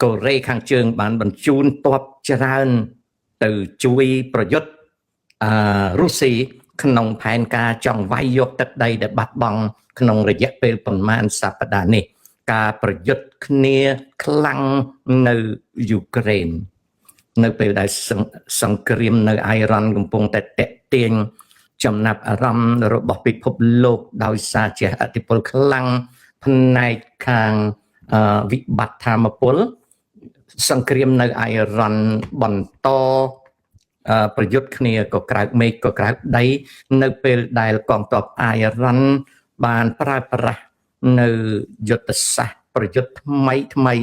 កូរ៉េខាងជើងបានបញ្ជូនទ័ពច្រើនទៅជួយប្រយុទ្ធរុស្ស៊ីក្នុងផែនការចង់វាយយកទឹកដីដែលបាត់បង់ក្នុងរយៈពេលប្រមាណសប្តាហ៍នេះការប្រយុទ្ធគ្នាខ្លាំងនៅយូក្រែននៅពេលដែលសង្គ្រាមនៅអ៊ីរ៉ាន់កំពុងតែតាក់ទាញចំណាប់អារម្មណ៍របស់ពិភពលោកដោយសារជាឥទ្ធិពលខ្លាំងផ្នែកខាងវិបត្តិធម្មពលសង្គ្រាមនៅអ៊ីរ៉ាន់បន្តប្រយុទ្ធគ្នាក៏ក្រៅមេឃក៏ក្រៅដីនៅពេលដែលកងទ័ពអ៊ីរ៉ាន់បានប្រើប្រាស់នៅយុទ្ធសាស្ត្រប្រយុទ្ធថ្មី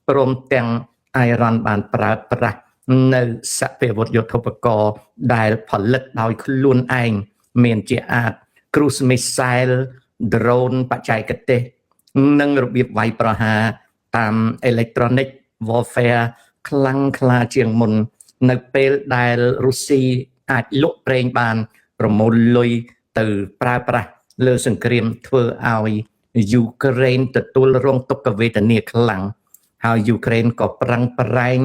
ព្រមទាំងអ៊ីរ៉ាន់បានប្រើប្រាស់នៅសព្វវុធយុទ្ធោបករណ៍ដែលផលិតដោយខ្លួនឯងមានជាអាច cruise missile drone បច្ចេកទេសនិងរបៀបវាយប្រហារតាម electronic warfare ខ្លាំងក្លាជាងមុននៅពេលដែលរុស្ស៊ីអាចលក់ប្រេងបានប្រមូលលុយទៅប្រើប្រាស់លើសង្គ្រាមធ្វើឲ្យយូក្រែនទទួលរងទុក្ខវេទនាខ្លាំងហើយយូក្រែនក៏ប្រឹងប្រែង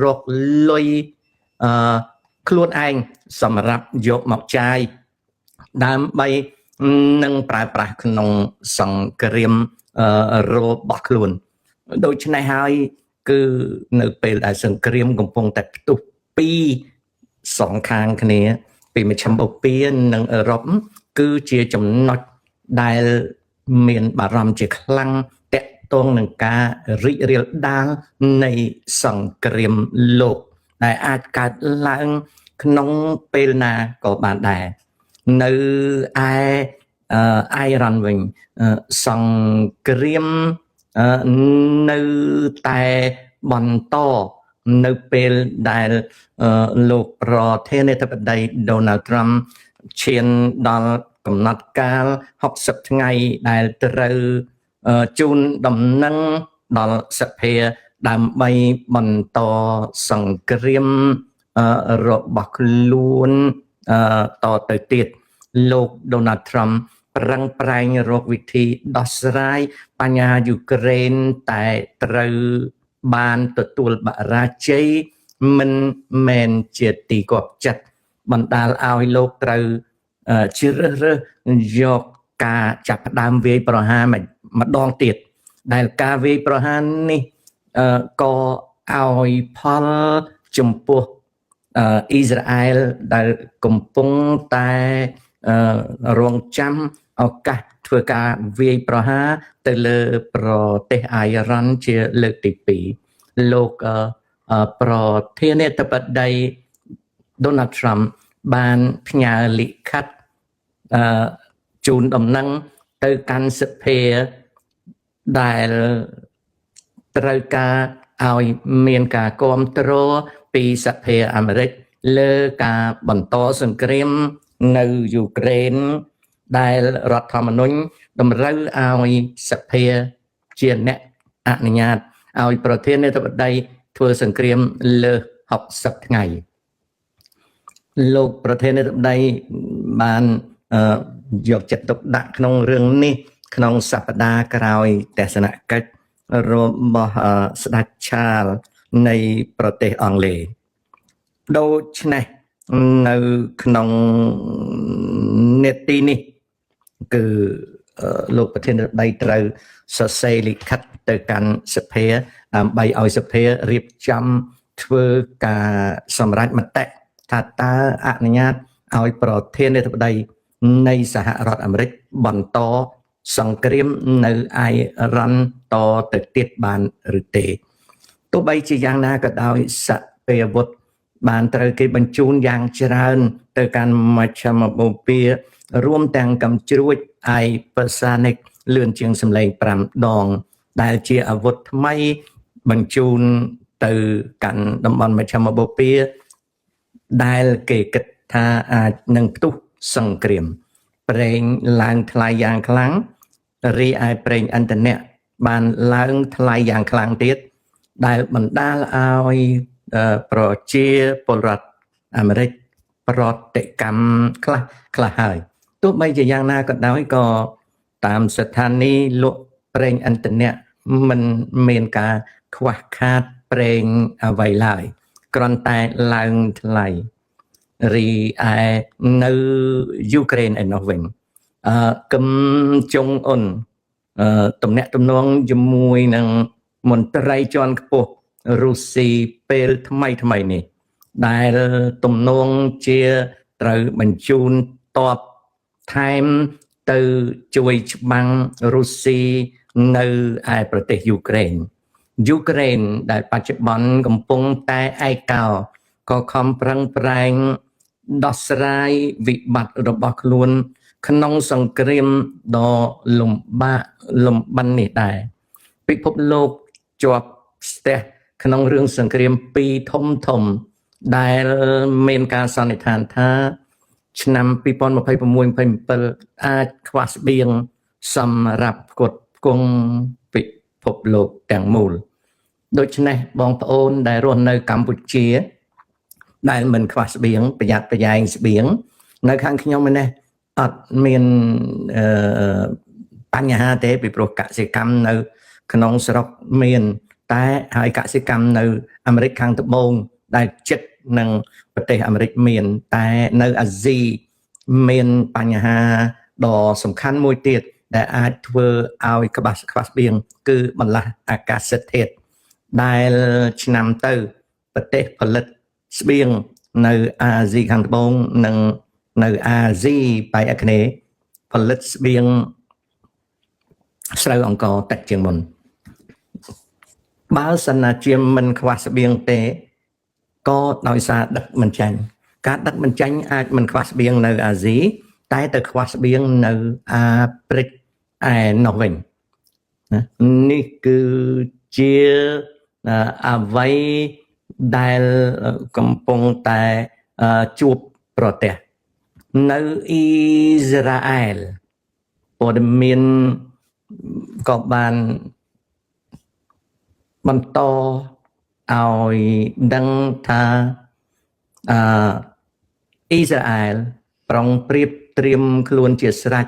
រកលុយខ្លួនឯងសម្រាប់យកមកចាយដើម្បីនឹងប្រើប្រាស់ក្នុងសង្គ្រាមរបស់ខ្លួនដូច្នេះហើយគឺនៅពេលដែលសង្គ្រាមកំពុងតែផ្ទុះពីសងខាងគ្នាពីមជ្ឈមបូព៌ានិងអឺរ៉ុបគឺជាចំណុចដែលមានបារម្ភជាខ្លាំងតាក់ទងនឹងការរីករាលដាលនៃសង្គ្រាមលោកដែលអាចកើតឡើងក្នុងពេលណាក៏បានដែរនៅឯអ៊ីរ៉ាន់វិញសង្គ្រាមនៅតែបន្តនៅពេលដែលលោកប្រធានាធិបតី Donald Trump ឈានដល់កំណត់កាល60ថ្ងៃដែលត្រូវជូនដំណឹងដល់សភាដើម្បីបន្តសង្គ្រាមរបស់ខ្លួនតទៅទៀតលោក Donald Trump ប្រឹងប្រែងរកវិធីដោះស្រាយបញ្ហាយូក្រែនតែត្រូវបានទទួលបរាជ័យមិនមែនជាទីគាប់ចិត្តបណ្ដាលឲ្យលោកត្រូវជ្រើសរើសយកការចាប់ផ្ដើមវាយប្រហារម្ដងទៀតដែលការវាយប្រហារនេះក៏ឲ្យផលចំពោះអ៊ីស្រាអែលដែលកំពុងតែរងចាំឱកាសធ្វើការវាយប្រហារទៅលើប្រទេសអ៊ីរ៉ាន់ជាលើកទី2លោកប្រធានាធិបតី Donald Trump បានផ្ញើលិខិតជូនដំណឹងទៅកាន់សភាដែលត្រូវការឲ្យមានការគាំទ្រពីសភាអាមេរិកលើការបន្តសង្គ្រាមនៅយូក្រែនដែលរដ្ឋធម្មនុញ្ញតម្រូវឲ្យសភាជាអ្នកអនុញ្ញាតឲ្យប្រធានាធិបតីធ្វើសង្គ្រាមលើ60ថ្ងៃលោកប្រធានាធិបតីបានយកចិត្តទុកដាក់ក្នុងរឿងនេះក្នុងសប្តាហ៍ក្រោយទស្សនកិច្ចរបស់ស្ដេចឆាលនៃប្រទេសអង់គ្លេសដូច្នេះនៅក្នុងនេតិនេះគឺលោកប្រធានាធិបតីត្រូវសរសេរលិខិតទៅកាន់សភាដើម្បីឲ្យសភារៀបចំធ្វើការសម្រេចមតិថាតើអនុញ្ញាតឲ្យប្រធានាធិបតីនៃសហរដ្ឋអាមេរិកបន្តសង្គ្រាមនៅអ៊ីរ៉ាន់តទៅទៀតបានឬទេទោះបីជាយ៉ាងណាក៏ដោយសព្វវុធបានត្រូវគេបញ្ជូនយ៉ាងច្រើនទៅកាន់មជ្ឈមបូព៌ារួមទាំងកំជ្រួច Hypersonic លឿនជាងសម្លេង5ដងដែលជាអាវុធថ្មីបញ្ជូនទៅកាន់តំបន់មជ្ឈមបូព៌ាដែលគេគិតថាអាចនឹងផ្ទុះសង្គ្រាមប្រេងឡើងថ្លៃយ៉ាងខ្លាំងរីឯប្រេងឥន្ធនៈបានឡើងថ្លៃយ៉ាងខ្លាំងទៀតដែលបណ្ដាលឲ្យប្រជាពលរដ្ឋអាមេរិកប្រតិកម្មខ្លះហើយទោះបីជាយ៉ាងណាក៏ដោយក៏តាមស្ថានីយ៍លក់ប្រេងឥន្ធនៈមិនមានការ ខ្វះខាតប្រេងអ្វីឡើយគ្រាន់តែឡើងថ្លៃរីឯនៅយូក្រែនឯនោះវិញគឹមចុងអ៊ុនទំនាក់ទំនងជាមួយនឹងមន្ត្រីជាន់ខ្ពស់រុស្ស៊ីពេលថ្មីនេះដែលទំនងជាត្រូវបញ្ជូនទ័ពថែមទៅជួយច្បាំងរុស្ស៊ីនៅឯប្រទេសយូក្រែនដែលបច្ចុប្បន្នកំពុងតែឯកោក៏ខំប្រឹងប្រែងដោះស្រាយវិបត្តិរបស់ខ្លួនក្នុងសង្គ្រាមដ៏លំបិននេះដែរពិភពលោកជាប់ស្ទះក្នុងរឿងសង្គ្រាមពីរធំដែលមានការសន្និដ្ឋានថាឆ្នាំ2026-27អាចខ្វះស្បៀងសម្រាប់ផ្គត់ផ្គង់ពិភពលោកទាំងមូលដូច្នេះបងប្អូនដែលរស់នៅកម្ពុជាដែលមិនខ្វះស្បៀងប្រយ័ត្នប្រយែងស្បៀងនៅខាងខ្ញុំនេះអត់មានបញ្ហាទេពីព្រោះកសិកម្មនៅក្នុងស្រុកមានតែហើយកសិកម្មនៅអាមេរិកខាងត្បូងដែលជិតនឹងប្រទេសអាមេរិកមានតែនៅអាស៊ីមានបញ្ហាដ៏សំខាន់មួយទៀតដែលអាចធ្វើឲ្យខ្វះស្បៀងគឺបន្លាស់អាកាសធាតុដែលឆ្នាំទៅប្រទេសផលិតស្បៀងនៅអាស៊ីខាងត្បូងនិងនៅអាស៊ីប៉ែកអាគ្នេយ៍ផលិតស្បៀងស្រូវអង្ករតិចជាងមុនបើសិនណាជាមិនខ្វះស្បៀងទេក៏ដោយសារដឹកមិនចាញ់ការដឹកមិនចាញ់អាចមិនខ្វះស្បៀងនៅអាស៊ីតែទៅខ្វះស្បៀងនៅអាហ្វ្រិកឯនោះវិញណានេះគឺជាអ្វីដែលកំពុងតែជួបប្រទះនៅអ៊ីស្រាអែលព័ត៌មានក៏បានបន្តឲ្យដឹងថាអ៊ីស្រាអែលប្រុងប្រៀបត្រៀមខ្លួនជាស្រេច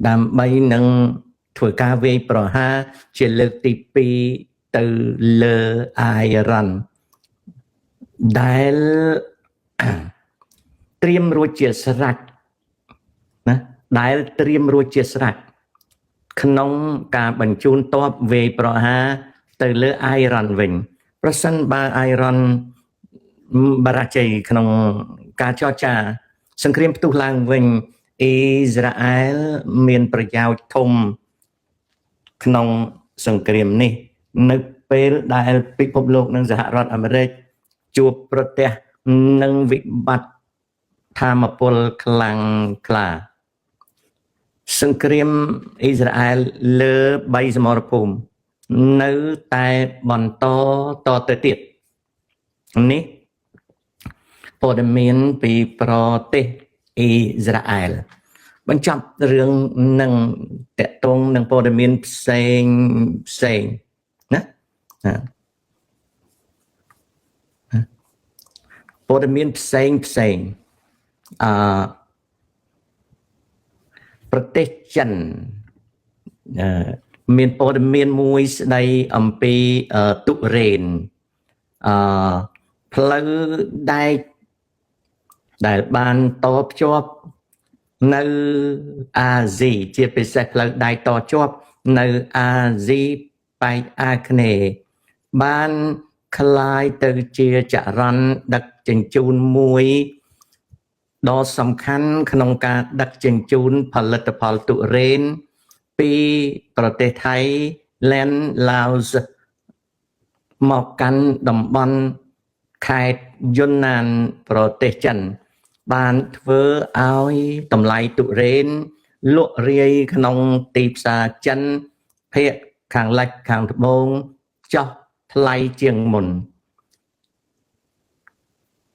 ដើម្បីនឹងធ្វើការវាយប្រហារជាលើកទី2ទៅលើអ៊ីរ៉ានដែលត្រៀមរួចជាស្រេចណាដែលត្រៀមរួចជាស្រេចក្នុងការបញ្ជូនទ័ពវាយប្រហារទៅលើអ៊ីរ៉ានវិញប្រសិនបើអ៊ីរ៉ានបរាជ័យក្នុងការចរចាសង្គ្រាមផ្ទុះឡើងវិញអ៊ីស្រាអែលមានប្រយោជន៍ធំក្នុងសង្គ្រាមនេះនៅពេលដែលពិភពលោកនិងសហរដ្ឋអាមេរិកជួបប្រទះនឹងវិបត្តិថាមពលខ្លាំងក្លាសង្គ្រាមអ៊ីស្រាអែលលើ3សមរភូមិនៅតែបន្តតទៅទៀតនេះព័ត៌មានពីប្រទេសអ៊ីស្រាអែលបញ្ចប់រឿងនឹងតកតងនឹងព័ត៌មានផ្សេងណាព័ត៌មានផ្សេងប្រទេសចិនមានព័ត៌មានមួយស្ដីអំពីទុរេនផ្លូវដែកដែលបានតភ្ជាប់នៅអាស៊ីជាពិសេសផ្លូវដែកតជាប់នៅអាស៊ីប៉ែកអាគ្នេយ៍បានคล้ายទៅជាចរន្តដឹកជញ្ជូនមួយដ៏សំខាន់ក្នុងការដឹកជញ្ជូនផលិតផលទុរេនពីប្រទេសថៃលែនឡាវមកកាន់តំបន់ខេត្តយុនណានប្រទេសចិនបានធ្វើឲ្យតម្លៃទុរេនលក់រាយក្នុងទីផ្សារចិនភាគខាងលិចខាងត្បូងចុះថ្លៃជាងមុន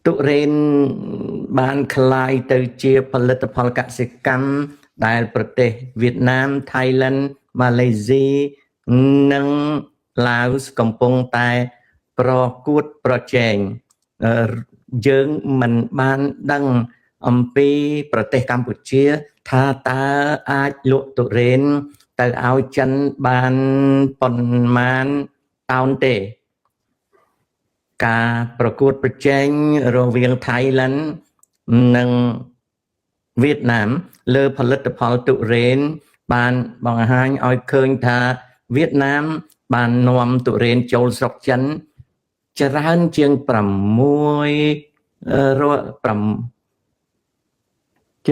ទុរេនបានคล้ายទៅជាផលិតផលកសិកម្មដែលប្រទេសវៀតណាមថៃឡែនម៉ាឡេស៊ីនិងឡាវកំពុងតែប្រកួតប្រជែងយើងមិនបានដឹងអំពីប្រទេសកម្ពុជាថាតើអាចលក់ទុរេនទៅឲ្យចិនបានប៉ុន្មាន តោនទេការប្រកួតប្រជែងរវាងថៃឡង់និងវៀតណាមលើផលិតផលទុរេនបានបង្ហាញឲ្យឃើញថាវៀតណាមបាននាំទុរេនចូលស្រុកចិនច្រើនជាងច្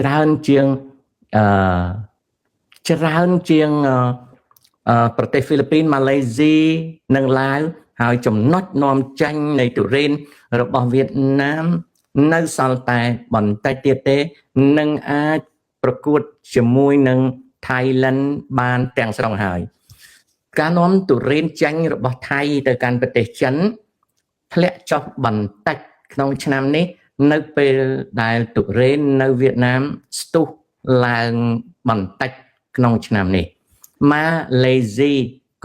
រើនជាងប្រទេសហ្វីលីពីនម៉ាឡេស៊ីនិងឡាវហើយចំណុចនាំចាញ់នៃទុរេនរបស់វៀតណាមនៅសល់តែបន្តិចទៀតទេនឹងអាចប្រកួតជាមួយនឹងថៃឡង់បានទាំងស្រុងហើយការនាំទុរេនចាញ់របស់ថៃទៅកាន់ប្រទេសចិនធ្លាក់ចុះបន្តិចក្នុងឆ្នាំនេះនៅពេលដែលទុរេននៅវៀតណាមស្ទុះឡើងបន្តិចក្នុងឆ្នាំនេះម៉ាឡេស៊ី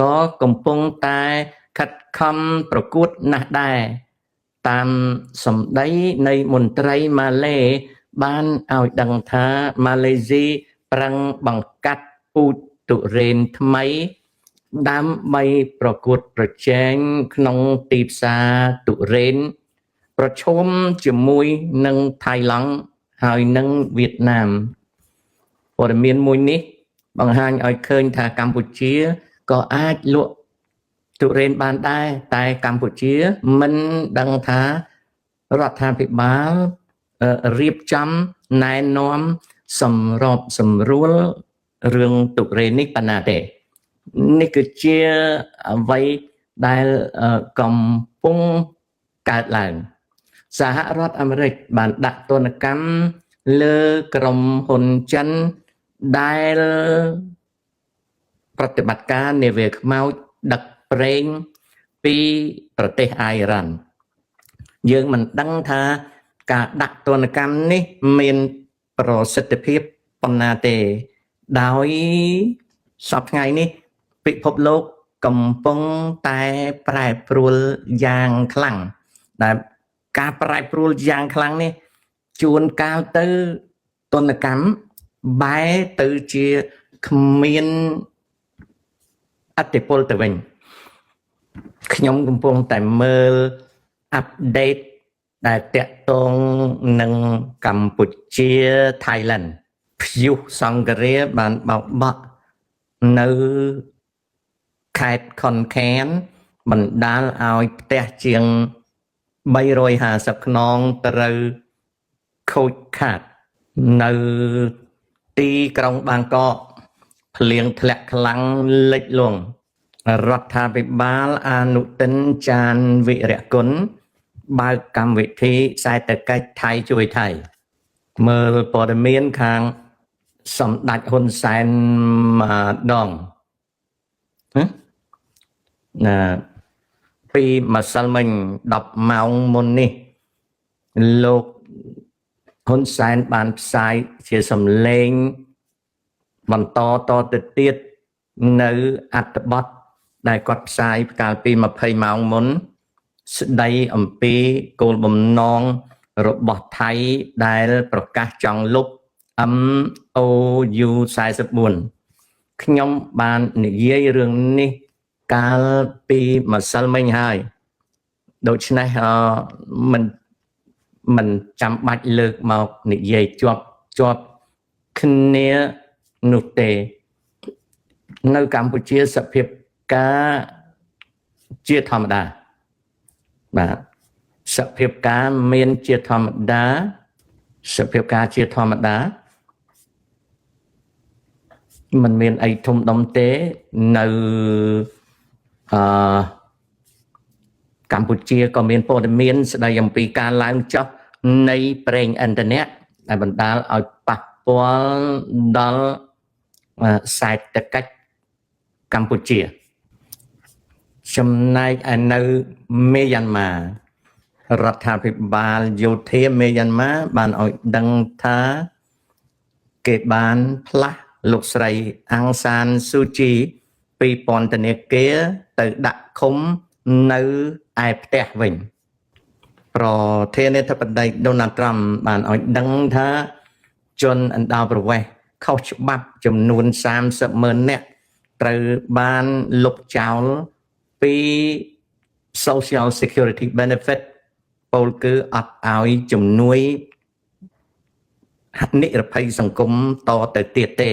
ក៏កំពុងតែខិតខំប្រកួតណាស់ដែរតាមសម្ដីនៃមន្ត្រីម៉ាឡេបានឲ្យដឹងថាម៉ាឡេស៊ីប្រឹងបង្កាត់ពូជទុរេនថ្មីដើម្បីប្រកួតប្រជែងក្នុងទីផ្សារទុរេនប្រឈមជាមួយនឹងថៃឡង់ហើយនិងវៀតណាមព័ត៌មានមួយនេះបង្ហាញឲ្យឃើញថាកម្ពុជាក៏អាចលក់ទុរេនបានដែរតែកម្ពុជាមិនដឹងថារដ្ឋាភិបាលរៀបចំណែនាំសម្របសម្រួលរឿងទុរេននេះប៉ុណ្ណាទេនេះគឺជាអ្វីដែលកំពុងកើតឡើងសហរដ្ឋអាមេរិកបានដាក់ទណ្ឌកម្មលើក្រុមហ៊ុនចិនដែលប្រតិបត្តិការនាវាខ្មោចដឹកប្រេងពីប្រទេសអ៊ៃរ៉ាន់យើងមិនដឹងថាការដាក់ទណ្ឌកម្មនេះមានប្រសិទ្ធភាពប៉ុណ្ណាទេដោយសប្តាហ៍ថ្ងៃនេះពិភពលោកកំពុងតែប្រែប្រួលយ៉ាងខ្លាំងដែលការប្រែប្រួលយ៉ាងខ្លាំងនេះជួនកាលទៅទណ្ឌកម្មបែរទៅជាគ្មានអតិពលទៅវិញខ្ញុំកំពុងតែមើលអាប់ដេតដែលតាក់ទងនឹងកម្ពុជាថៃឡង់ព្យុះសង្ឃរាបានបោកបក់នៅខេត្តខុនខានបណ្ដាលឲ្យផ្ទះជាង350ខ្នងត្រូវខូចខាតនៅទីក្រុងបាងកកភ្លៀងធ្លាក់ខ្លាំងលិចលង់រដ្ឋាភិបាលអនុទិនចានវិរៈគុណបើកកម្មវិធីសេដ្ឋកិច្ចថៃជួយថៃមើលព័ត៌មានខាងសម្ដេចហ៊ុនសែនម្ដងពីម្សិលមិញ10ម៉ោងមុននេះលោកហ៊ុនសែនបានផ្សាយជាសំឡេងបន្តតទៅទៀតនៅអត្ថបទដែលគាត់ផ្សាយកាលពី20ម៉ោងមុនស្ដីអំពីគោលបំណងរបស់ថៃដែលប្រកាសចង់លុប MOU 44ខ្ញុំបាននិយាយរឿងនេះកាលពីម្សិលមិញហើយដូច្នេះមិនចាំបាច់លើកមកនិយាយជាប់គ្នានោះទេនៅកម្ពុជាសភាពការជាធម្មតាបាទសភាពការមានជាធម្មតាសភាពការជាធម្មតាมันមានអីធំដុំទេនៅកម្ពុជាក៏មានព័ត៌មានស្ដីអំពីការឡើងចុះនៃប្រេងឥន្ធនៈដែលបណ្ដាលឲ្យប៉ះពាល់ដល់សេដ្ឋកិច្ចកម្ពុជាចំណែកឯនៅមីយ៉ាន់ម៉ារដ្ឋាភិបាលយោធាមីយ៉ាន់ម៉ាបានឲ្យដឹងថាគេបានផ្លាស់លោកស្រីអាំងសានស៊ូជីពីពន្ធនាគារទៅដាក់ឃុំនៅឯផ្ទះវិញប្រធានាធិបតីដូណាល់ត្រាំបានឲ្យដឹងថាជនអន្តោប្រវេសន៍ខុសច្បាប់ចំនួន30ម៉ឺននាក់ត្រូវបានលុបចោល ពី social security benefit ពលគឺអត់ឲ្យជំនួយនិរភ័យសង្គមតទៅទៀតទេ